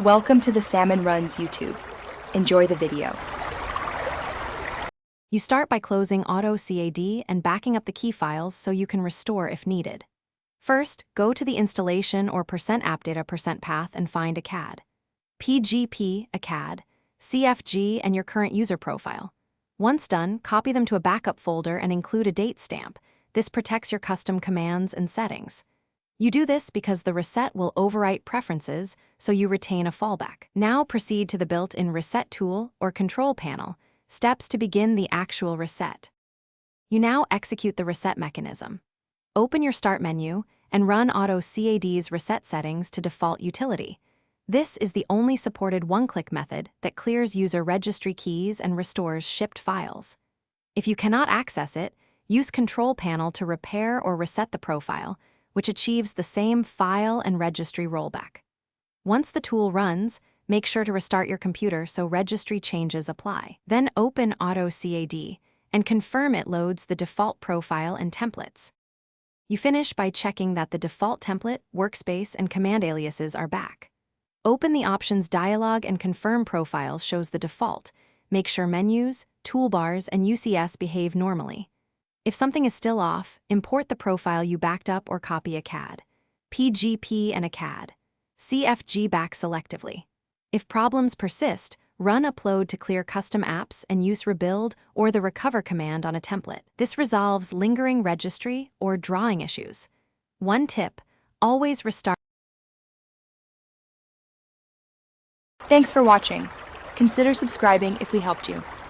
Welcome to the Salmon Runs YouTube. Enjoy the video. You start by closing AutoCAD and backing up the key files so you can restore if needed. First, go to the installation or %appdata %path and find ACAD. PGP, ACAD, CFG, and your current user profile. Once done, copy them to a backup folder and include a date stamp. This protects your custom commands and settings. You do this because the reset will overwrite preferences, so you retain a fallback. Now proceed to the built-in Reset tool or control panel, steps to begin the actual reset. You now execute the reset mechanism. Open your Start menu and run AutoCAD's reset settings to default utility. This is the only supported one-click method that clears user registry keys and restores shipped files. If you cannot access it, use Control Panel to repair or reset the profile, which achieves the same file and registry rollback. Once the tool runs, make sure to restart your computer so registry changes apply. Then open AutoCAD and confirm it loads the default profile and templates. You finish by checking that the default template, workspace, and command aliases are back. Open the Options dialog and confirm profiles shows the default. Make sure menus, toolbars, and UCS behave normally. If something is still off, import the profile you backed up or copy ACAD. PGP and ACAD. CFG back selectively. If problems persist, run upload to clear custom apps and use rebuild or the recover command on a template. This resolves lingering registry or drawing issues. One tip, always restart. Thanks for watching. Consider subscribing if we helped you.